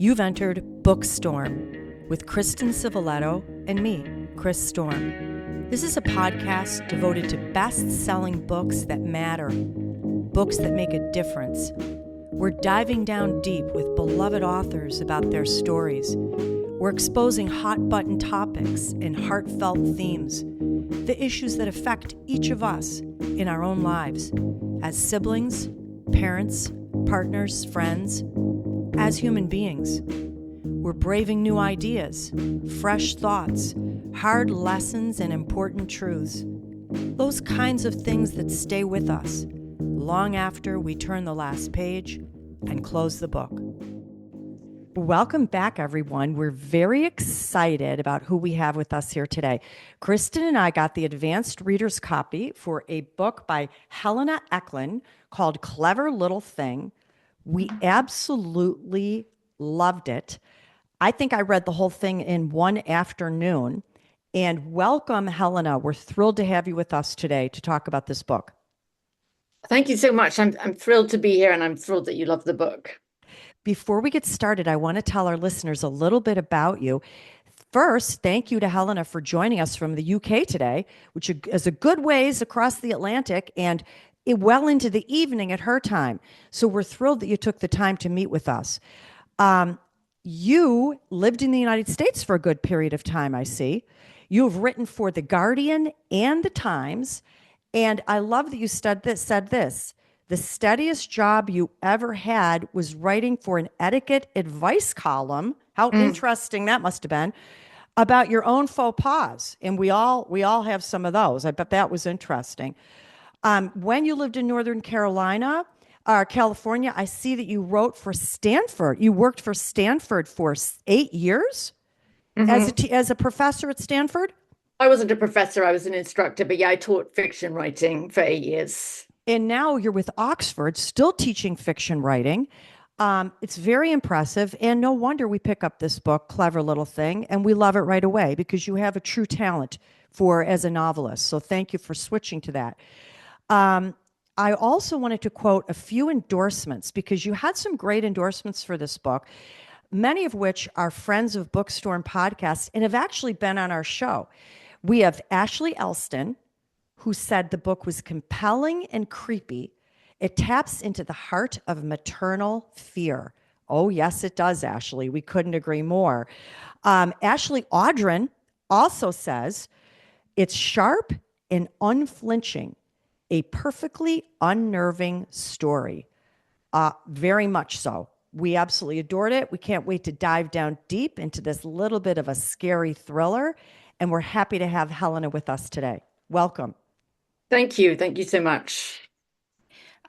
You've entered BOOKSTORM with Kristen Civiletto and me, Chris Storm. This is a podcast devoted to best-selling books that matter, books that make a difference. We're diving down deep with beloved authors about their stories. We're exposing hot-button topics and heartfelt themes, the issues that affect each of us in our own lives, as siblings, parents, partners, friends, as human beings. We're braving new ideas, fresh thoughts, hard lessons, and important truths. Those kinds of things that stay with us long after we turn the last page and close the book. Welcome back, everyone. We're very excited about who we have with us here today. Kristen and I got the advanced reader's copy for a book by Helena Echlin called Clever Little Thing. We absolutely loved it. I think I read the whole thing in one afternoon. And welcome, Helena. We're thrilled to have you with us today to talk about this book. Thank you so much. I'm thrilled to be here, and I'm thrilled that you love the book. Before we get started, I want to tell our listeners a little bit about you. First, thank you to Helena for joining us from the UK today, which is a good ways across the Atlantic and well into the evening at her time. So we're thrilled that you took the time to meet with us. You lived in the United States for a good period of time, I see. You have written for The Guardian and The Times, and I love that you said this. The steadiest job you ever had was writing for an etiquette advice column. How interesting that must have been, about your own faux pas. And we all have some of those. I bet that was interesting. When you lived in Northern California, I see that you wrote for Stanford. You worked for Stanford for 8 years as a professor at Stanford? I wasn't a professor, I was an instructor, but yeah, I taught fiction writing for 8 years. And now you're with Oxford, still teaching fiction writing. It's very impressive. And no wonder we pick up this book, Clever Little Thing, and we love it right away because you have a true talent as a novelist. So thank you for switching to that. I also wanted to quote a few endorsements because you had some great endorsements for this book, many of which are friends of BOOKSTORM Podcast and have actually been on our show. We have Ashley Elston, who said the book was compelling and creepy. It taps into the heart of maternal fear. Oh, yes, it does, Ashley. We couldn't agree more. Ashley Audrin also says it's sharp and unflinching, a perfectly unnerving story. Very much so. We absolutely adored it. We can't wait to dive down deep into this little bit of a scary thriller. And we're happy to have Helena with us today. Welcome. Thank you. Thank you so much.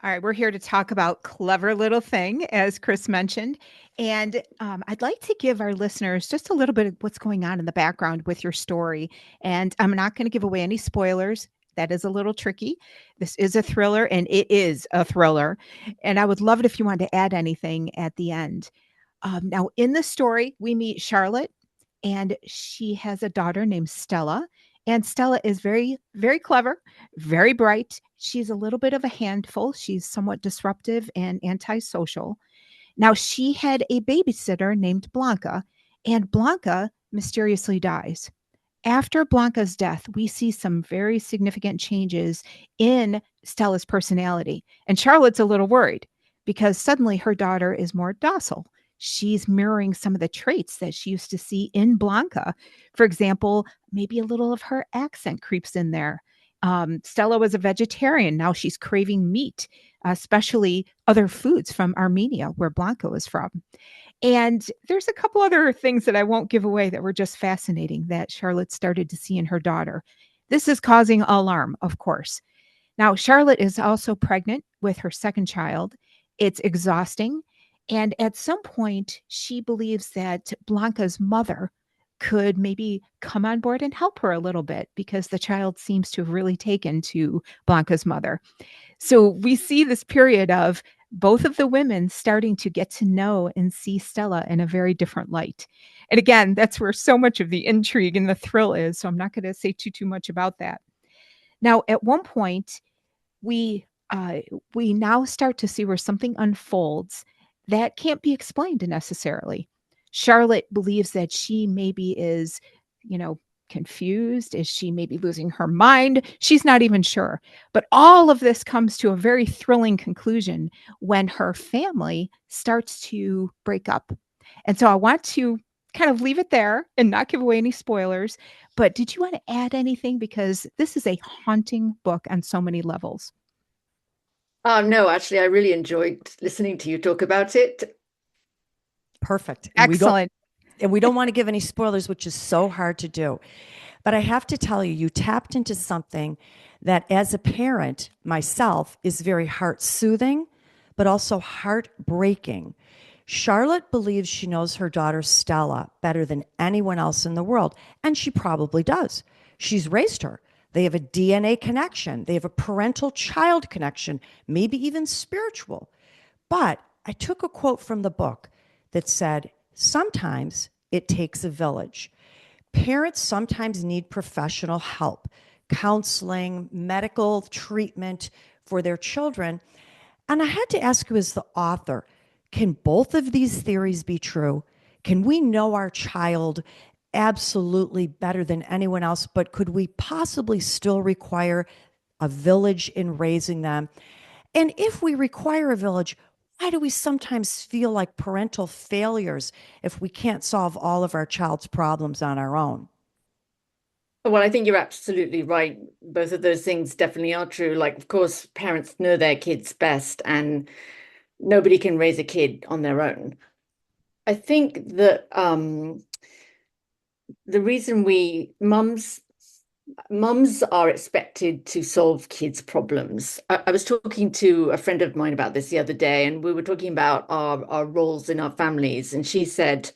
All right, we're here to talk about Clever Little Thing, as Chris mentioned. And I'd like to give our listeners just a little bit of what's going on in the background with your story. And I'm not going to give away any spoilers. That is a little tricky. This is a thriller, and it is a thriller. And I would love it if you wanted to add anything at the end. Now, in the story, we meet Charlotte, and she has a daughter named Stella. And Stella is very, very clever, very bright. She's a little bit of a handful. She's somewhat disruptive and antisocial. Now, she had a babysitter named Blanca, and Blanca mysteriously dies. After Blanca's death, we see some very significant changes in Stella's personality. And Charlotte's a little worried because suddenly her daughter is more docile. She's mirroring some of the traits that she used to see in Blanca. For example, maybe a little of her accent creeps in there. Stella was a vegetarian. Now she's craving meat, especially other foods from Armenia, where Blanca was from. And there's a couple other things that I won't give away that were just fascinating that Charlotte started to see in her daughter. This is causing alarm, of course. Now, Charlotte is also pregnant with her second child. It's exhausting. And at some point, she believes that Blanca's mother could maybe come on board and help her a little bit because the child seems to have really taken to Blanca's mother. So we see this period of both of the women starting to get to know and see Stella in a very different light. And again, that's where so much of the intrigue and the thrill is. So I'm not going to say too much about that. Now, at one point, we now start to see where something unfolds that can't be explained necessarily. Charlotte believes that she maybe is, confused. Is she maybe losing her mind? She's not even sure. But all of this comes to a very thrilling conclusion when her family starts to break up. And so I want to kind of leave it there and not give away any spoilers. But did you want to add anything? Because this is a haunting book on so many levels. No, actually, I really enjoyed listening to you talk about it. Perfect. Excellent. We don't want to give any spoilers, which is so hard to do. But I have to tell you, you tapped into something that as a parent myself is very heart soothing, but also heartbreaking. Charlotte believes she knows her daughter Stella better than anyone else in the world, and she probably does. She's raised her. They have a DNA connection. They have a parental child connection, maybe even spiritual. But I took a quote from the book that said, sometimes it takes a village. Parents sometimes need professional help, counseling, medical treatment for their children. And I had to ask you, as the author, can both of these theories be true? Can we know our child absolutely better than anyone else, but could we possibly still require a village in raising them? And if we require a village, why do we sometimes feel like parental failures if we can't solve all of our child's problems on our own? Well, I think you're absolutely right. Both of those things definitely are true. Like, of course, parents know their kids best, and nobody can raise a kid on their own. I think that the reason mums are expected to solve kids' problems. I was talking to a friend of mine about this the other day, and we were talking about our roles in our families. And she said,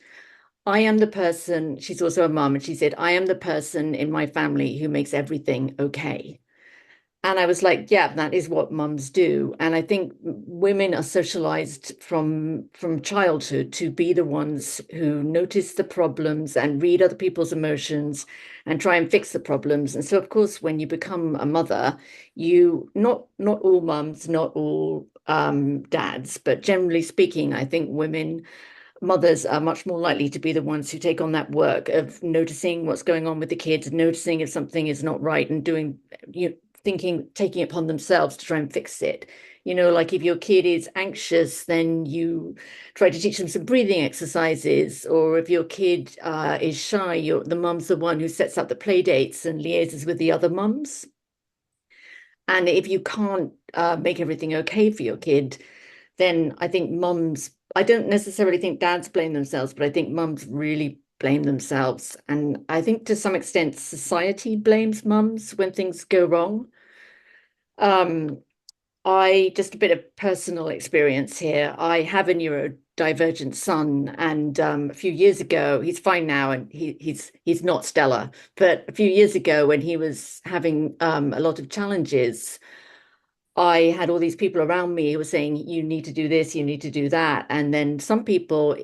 I am the person, she's also a mum, and she said, I am the person in my family who makes everything okay. And I was like, yeah, that is what mums do. And I think women are socialized from childhood to be the ones who notice the problems and read other people's emotions and try and fix the problems. And so, of course, when you become a mother, you not all mums, not all dads, but generally speaking, I think mothers are much more likely to be the ones who take on that work of noticing what's going on with the kids, noticing if something is not right, and taking it upon themselves to try and fix it. Like if your kid is anxious, then you try to teach them some breathing exercises. Or if your kid is shy, the mum's the one who sets up the play dates and liaises with the other mums. And if you can't make everything okay for your kid, then I think I don't necessarily think dads blame themselves, but I think mums really blame themselves. And I think to some extent, society blames mums when things go wrong. I just a bit of personal experience here. I have a neurodivergent son, and a few years ago, he's fine now, and he's not Stella. But a few years ago, when he was having a lot of challenges, I had all these people around me who were saying, you need to do this, you need to do that. And then some people,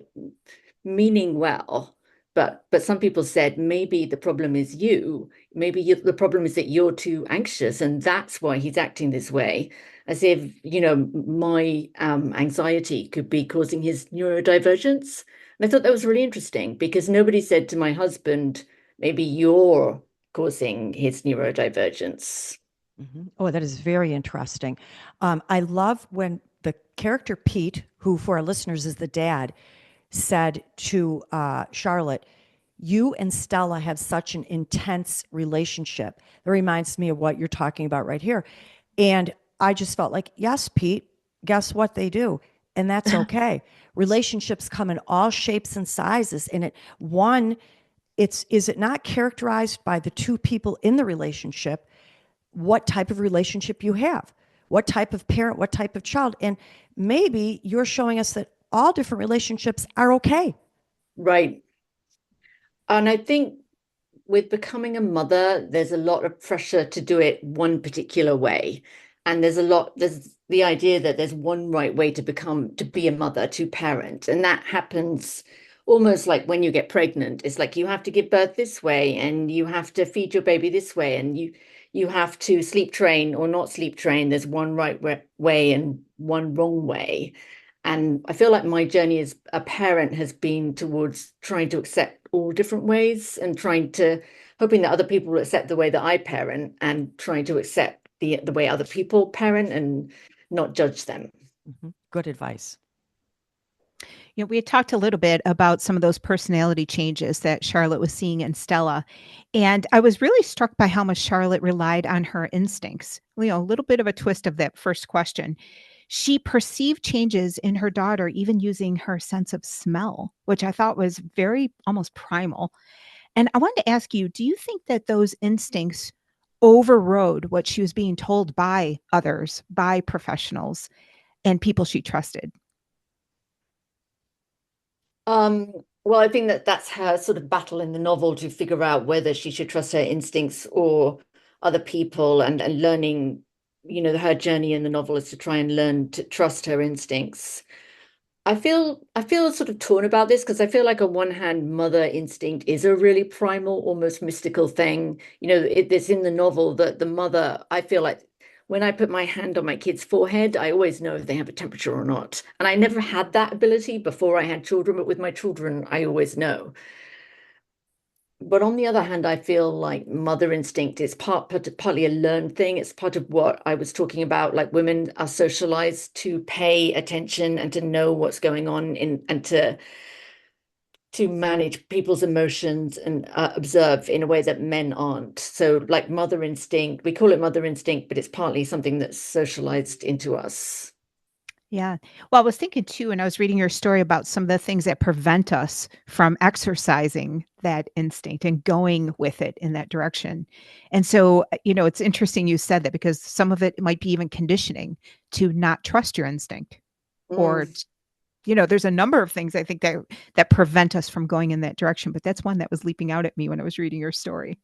meaning well, but some people said, maybe the problem is you. Maybe the problem is that you're too anxious, and that's why he's acting this way. As if, my anxiety could be causing his neurodivergence. And I thought that was really interesting, because nobody said to my husband, maybe you're causing his neurodivergence. Mm-hmm. Oh, that is very interesting. I love when the character Pete, who for our listeners is the dad, said to Charlotte, you and Stella have such an intense relationship. That reminds me of what you're talking about right here. And I just felt like, yes, Pete, guess what they do? And that's okay. Relationships come in all shapes and sizes. And is it not characterized by the two people in the relationship, what type of relationship you have, what type of parent, what type of child? And maybe you're showing us that all different relationships are okay. Right. And I think with becoming a mother, there's a lot of pressure to do it one particular way. And there's the idea that there's one right way to be a mother, to parent. And that happens almost like when you get pregnant. It's like you have to give birth this way, and you have to feed your baby this way, and you have to sleep train or not sleep train. There's one right way and one wrong way. And I feel like my journey as a parent has been towards trying to accept all different ways and hoping that other people will accept the way that I parent and trying to accept the way other people parent and not judge them. Good advice. We had talked a little bit about some of those personality changes that Charlotte was seeing in Stella. And I was really struck by how much Charlotte relied on her instincts. A little bit of a twist of that first question. She perceived changes in her daughter, even using her sense of smell, which I thought was very almost primal. And I wanted to ask you, do you think that those instincts overrode what she was being told by others, by professionals, and people she trusted? Well, I think that that's her sort of battle in the novel to figure out whether she should trust her instincts or other people, and learning, her journey in the novel is to try and learn to trust her instincts. I feel sort of torn about this because I feel like on one hand, mother instinct is a really primal, almost mystical thing. It's in the novel that the mother, I feel like when I put my hand on my kid's forehead, I always know if they have a temperature or not. And I never had that ability before I had children, but with my children, I always know. But on the other hand, I feel like mother instinct is partly a learned thing. It's part of what I was talking about. Like women are socialized to pay attention and to know what's going on and to manage people's emotions and observe in a way that men aren't. So like mother instinct, we call it mother instinct, but it's partly something that's socialized into us. Yeah. Well, I was thinking too, and I was reading your story about some of the things that prevent us from exercising that instinct and going with it in that direction. And so, it's interesting you said that because some of it might be even conditioning to not trust your instinct or, there's a number of things I think that prevent us from going in that direction. But that's one that was leaping out at me when I was reading your story.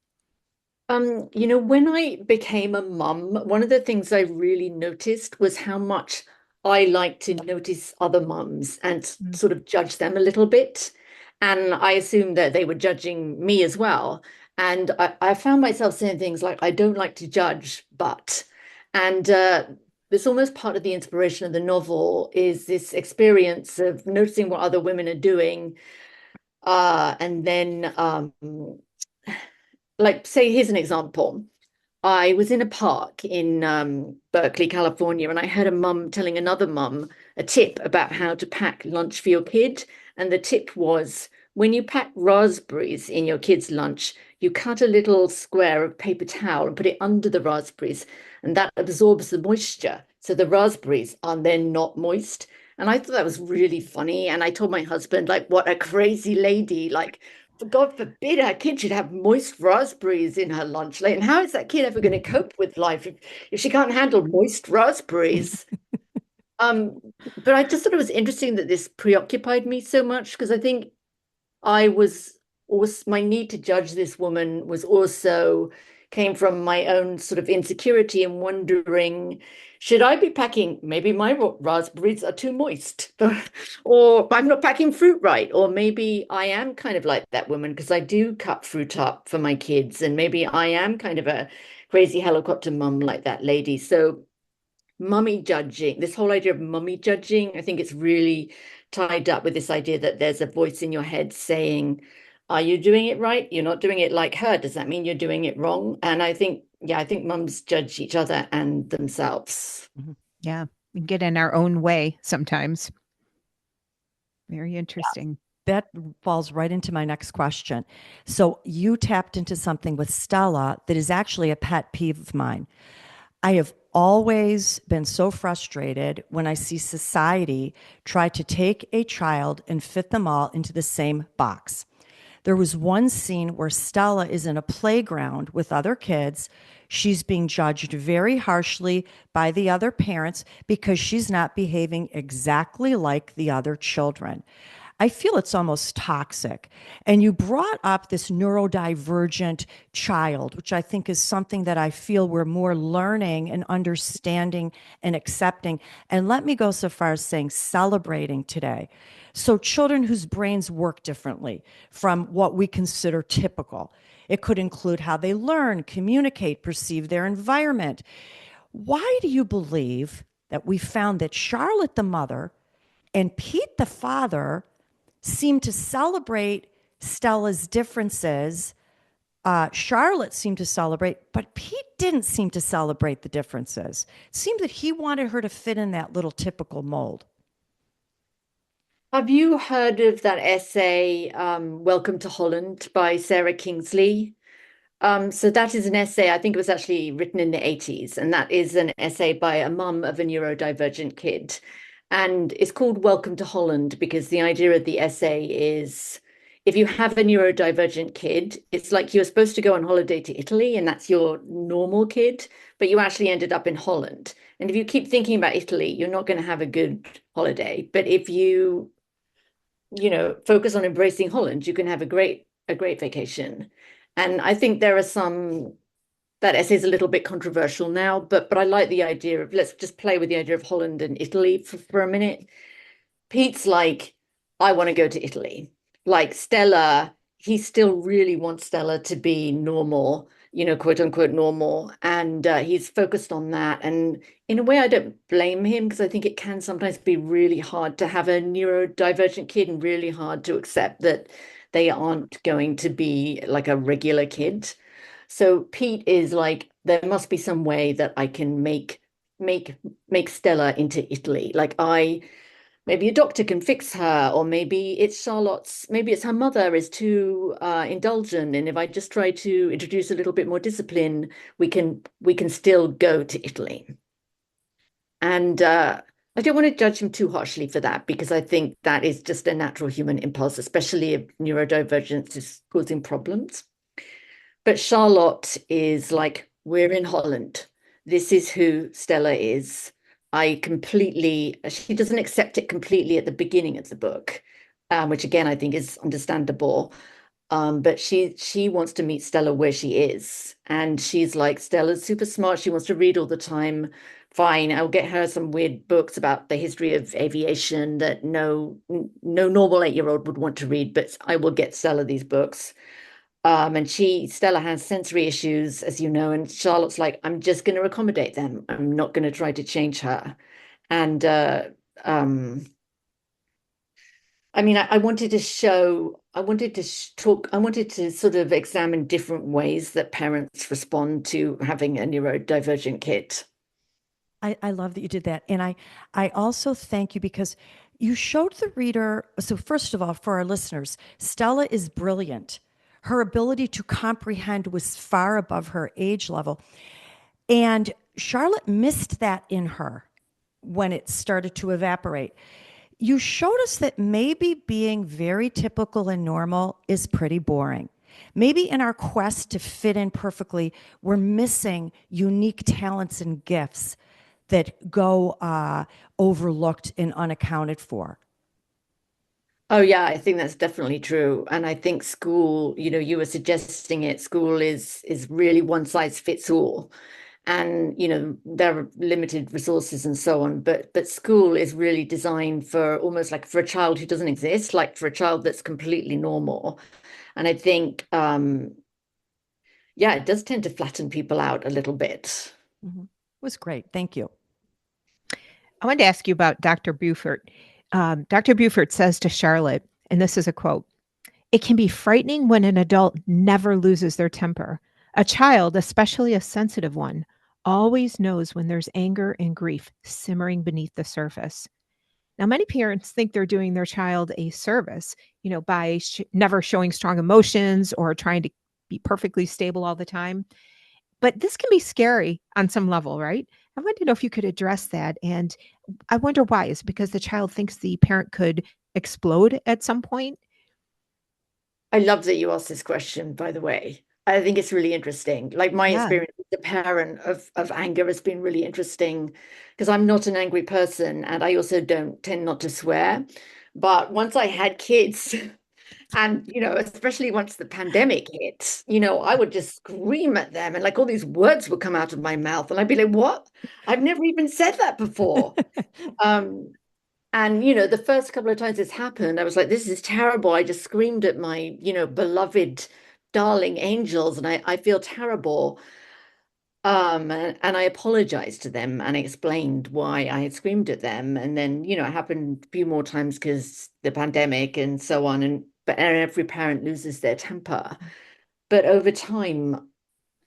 When I became a mum, one of the things I really noticed was how much I like to notice other mums and sort of judge them a little bit. And I assumed that they were judging me as well. And I found myself saying things like, I don't like to judge, but. And it's almost part of the inspiration of the novel is this experience of noticing what other women are doing. And then, like, say, here's an example. I was in a park in Berkeley, California, and I heard a mum telling another mum a tip about how to pack lunch for your kid. And the tip was when you pack raspberries in your kid's lunch, you cut a little square of paper towel and put it under the raspberries, and that absorbs the moisture. So the raspberries are then not moist. And I thought that was really funny. And I told my husband, like, what a crazy lady. Like, for God forbid our kid should have moist raspberries in her lunch lane. And how is that kid ever going to cope with life if she can't handle moist raspberries? But I just thought it was interesting that this preoccupied me so much because I think I was also, my need to judge this woman was also came from my own sort of insecurity and wondering, should I be packing, maybe my raspberries are too moist, or I'm not packing fruit right, or maybe I am kind of like that woman because I do cut fruit up for my kids, and maybe I am kind of a crazy helicopter mum like that lady. So mummy judging, this whole idea of mummy judging, I think it's really tied up with this idea that there's a voice in your head saying, are you doing it right? You're not doing it like her. Does that mean you're doing it wrong? And I think mums judge each other and themselves. Yeah. We get in our own way sometimes. Very interesting. That falls right into my next question. So you tapped into something with Stella that is actually a pet peeve of mine. I have always been so frustrated when I see society try to take a child and fit them all into the same box. There was one scene where Stella is in a playground with other kids. She's being judged very harshly by the other parents because she's not behaving exactly like the other children. I feel it's almost toxic. And you brought up this neurodivergent child, which I think is something that I feel we're more learning and understanding and accepting. And let me go so far as saying celebrating today. So children whose brains work differently from what we consider typical. It could include how they learn, communicate, perceive their environment. Why do you believe that we found that Charlotte, the mother, And Pete, the father, seemed to celebrate Stella's differences. Charlotte seemed to celebrate, but Pete didn't seem to celebrate the differences. It seemed that he wanted her to fit in that little typical mold. Have you heard of that essay, Welcome to Holland by Sarah Kingsley? So that is an essay, I think it was actually written in the 80s, and that is an essay by a mum of a neurodivergent kid. And it's called Welcome to Holland because the idea of the essay is if you have a neurodivergent kid, it's like you're supposed to go on holiday to Italy and that's your normal kid, but you actually ended up in Holland. And if you keep thinking about Italy, you're not going to have a good holiday. But if focus on embracing Holland, you can have a great vacation. And I think there are that essay is a little bit controversial now, but I like the idea of, let's just play with the idea of Holland and Italy for a minute. Pete's like, I want to go to Italy. Like Stella, he still really wants Stella to be normal, quote unquote normal. And he's focused on that. And in a way, I don't blame him because I think it can sometimes be really hard to have a neurodivergent kid and really hard to accept that they aren't going to be like a regular kid. So Pete is like, there must be some way that I can make Stella into Italy. Like maybe a doctor can fix her, or maybe it's her mother is too indulgent. And if I just try to introduce a little bit more discipline, we can still go to Italy. And I don't want to judge him too harshly for that, because I think that is just a natural human impulse, especially if neurodivergence is causing problems. But Charlotte is like, we're in Holland. This is who Stella is. She doesn't accept it completely at the beginning of the book, which again, I think is understandable. But she wants to meet Stella where she is. And she's like, Stella's super smart. She wants to read all the time. Fine, I'll get her some weird books about the history of aviation that no normal 8-year-old would want to read, but I will get Stella these books. And Stella has sensory issues, as you know, and Charlotte's like, I'm just going to accommodate them. I'm not going to try to change her. And I mean, I wanted to sort of examine different ways that parents respond to having a neurodivergent kid. I love that you did that. And I also thank you because you showed the reader. So first of all, for our listeners, Stella is brilliant. Her ability to comprehend was far above her age level. And Charlotte missed that in her when it started to evaporate. You showed us that maybe being very typical and normal is pretty boring. Maybe in our quest to fit in perfectly, we're missing unique talents and gifts that go overlooked and unaccounted for. Oh yeah, I think that's definitely true. And I think school, you were suggesting it, school is really one size fits all. And, there are limited resources and so on, but school is really designed for almost like for a child who doesn't exist, like for a child that's completely normal. And I think, it does tend to flatten people out a little bit. Mm-hmm. It was great. Thank you. I wanted to ask you about Dr. Buford. Dr. Buford says to Charlotte, and this is a quote, "It can be frightening when an adult never loses their temper. A child, especially a sensitive one, always knows when there's anger and grief simmering beneath the surface." Now, many parents think they're doing their child a service, by never showing strong emotions or trying to be perfectly stable all the time. But this can be scary on some level, right? I wanted to know if you could address that. And I wonder why. Is it because the child thinks the parent could explode at some point? I love that you asked this question, by the way. I think it's really interesting. Like my experience as a parent of anger has been really interesting because I'm not an angry person and I also don't tend not to swear. But once I had kids, and, especially once the pandemic hit, I would just scream at them and like all these words would come out of my mouth. And I'd be like, what? I've never even said that before. And, the first couple of times this happened, I was like, this is terrible. I just screamed at my, beloved, darling angels. And I feel terrible. And I apologized to them and explained why I had screamed at them. And then, it happened a few more times because the pandemic and so on. But every parent loses their temper. But over time,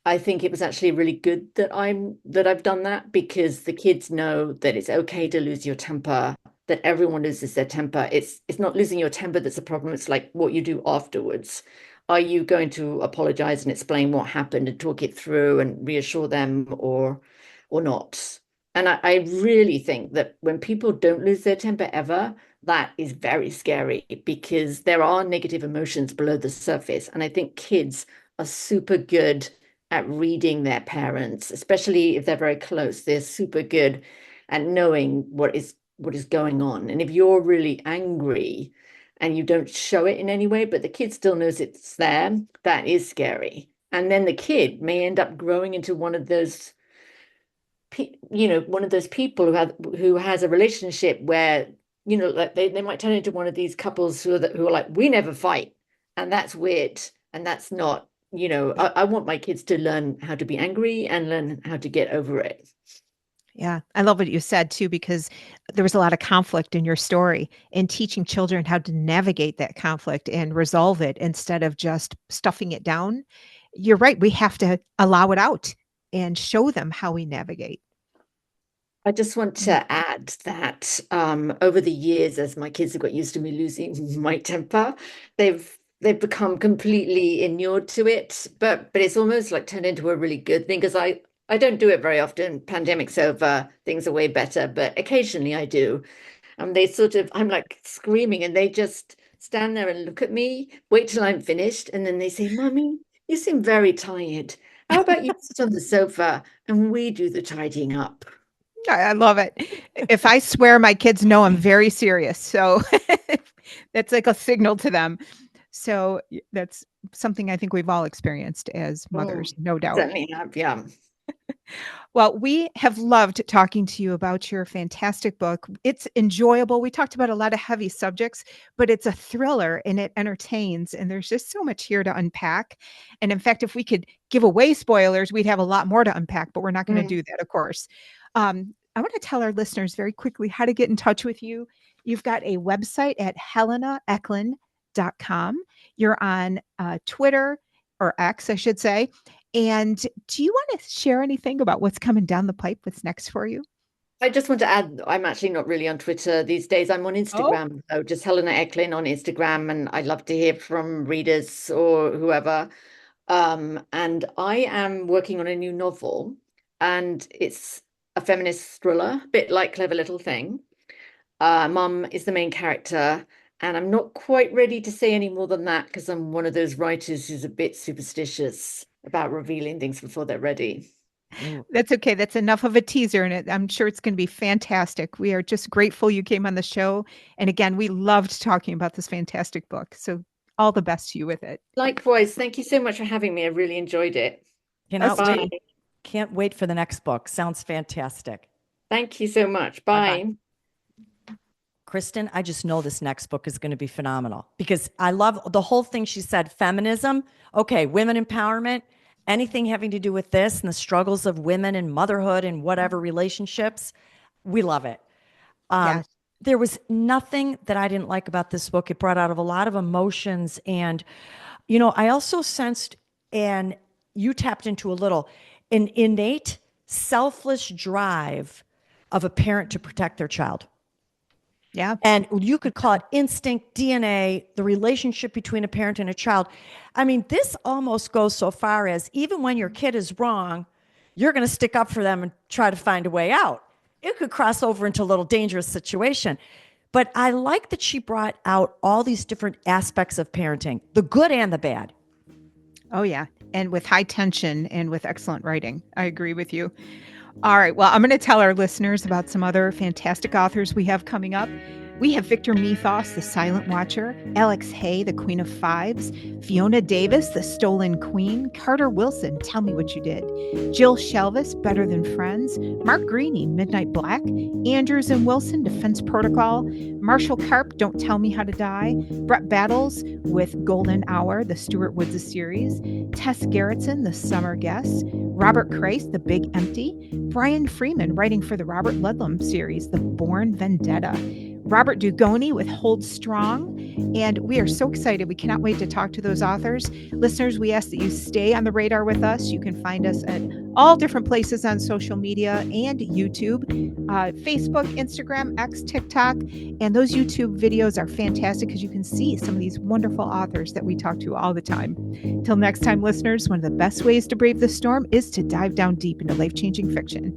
I think it was actually really good that I've done that, because the kids know that it's okay to lose your temper, that everyone loses their temper. It's not losing your temper that's a problem. It's like what you do afterwards. Are you going to apologize and explain what happened and talk it through and reassure them, or not? And I really think that when people don't lose their temper ever, that is very scary, because there are negative emotions below the surface. And I think kids are super good at reading their parents, especially if they're very close. They're super good at knowing what is going on. And if you're really angry and you don't show it in any way, but the kid still knows it's there, that is scary. And then the kid may end up growing into one of those people who has a relationship where, like they might turn into one of these couples who are like, we never fight, and that's weird, and that's not, I want my kids to learn how to be angry and learn how to get over it. Yeah, I love what you said too, because there was a lot of conflict in your story, and teaching children how to navigate that conflict and resolve it instead of just stuffing it down. You're right. We have to allow it out and show them how we navigate. I just want to add that over the years, as my kids have got used to me losing my temper, they've become completely inured to it. But it's almost like turned into a really good thing, because I don't do it very often. Pandemic's over, things are way better, but occasionally I do. And I'm like screaming, and they just stand there and look at me, wait till I'm finished, and then they say, "Mommy, you seem very tired. How about you sit on the sofa and we do the tidying up?" I love it. If I swear, my kids know I'm very serious. So that's like a signal to them. So that's something I think we've all experienced as mothers, no doubt. Certainly have, yeah. Well, we have loved talking to you about your fantastic book. It's enjoyable. We talked about a lot of heavy subjects, but it's a thriller and it entertains. And there's just so much here to unpack. And in fact, if we could give away spoilers, we'd have a lot more to unpack, but we're not going to do that, of course. I want to tell our listeners very quickly how to get in touch with you. You've got a website at helenaechlin.com. You're on Twitter, or X, I should say. And do you want to share anything about what's coming down the pipe? What's next for you? I just want to add, I'm actually not really on Twitter these days. I'm on Instagram. So just Helena Echlin on Instagram. And I'd love to hear from readers or whoever. And I am working on a new novel, and it's a feminist thriller, a bit like Clever Little Thing. Mum is the main character. And I'm not quite ready to say any more than that, because I'm one of those writers who's a bit superstitious about revealing things before they're ready. That's okay. That's enough of a teaser, and I'm sure it's going to be fantastic. We are just grateful you came on the show. And again, we loved talking about this fantastic book. So all the best to you with it. Likewise. Thank you so much for having me. I really enjoyed it. Can't wait for the next book. Sounds fantastic. Thank you so much. Bye. Bye-bye. Kristen, I just know this next book is going to be phenomenal, because I love the whole thing she said. Feminism, okay, women empowerment, anything having to do with this and the struggles of women and motherhood and whatever relationships, we love it. Yes. There was nothing that I didn't like about this book. It brought out of a lot of emotions. And, I also sensed, and you tapped into a little, an innate, selfless drive of a parent to protect their child. Yeah. And you could call it instinct, DNA, the relationship between a parent and a child. I mean, this almost goes so far as, even when your kid is wrong, you're going to stick up for them and try to find a way out. It could cross over into a little dangerous situation. But I like that she brought out all these different aspects of parenting, the good and the bad. Oh, yeah. And with high tension and with excellent writing. I agree with you. All right. Well, I'm going to tell our listeners about some other fantastic authors we have coming up. We have Victor Mythos, the Silent Watcher, Alex Hay, the Queen of Fives, Fiona Davis, the Stolen Queen, Carter Wilson, Tell Me What You Did, Jill Shelvis, Better Than Friends, Mark Greeny, Midnight Black, Andrews and Wilson, Defense Protocol, Marshall Karp, Don't Tell Me How to Die, Brett Battles with Golden Hour, the Stuart Woods series, Tess Gerritsen, the Summer Guest, Robert Kreis, The Big Empty, Brian Freeman, writing for the Robert Ludlum series, The Born Vendetta, Robert Dugoni with Hold Strong. And we are so excited. We cannot wait to talk to those authors. Listeners, we ask that you stay on the radar with us. You can find us at all different places on social media and YouTube, Facebook, Instagram, X, TikTok. And those YouTube videos are fantastic because you can see some of these wonderful authors that we talk to all the time. Till next time, listeners, one of the best ways to brave the storm is to dive down deep into life-changing fiction.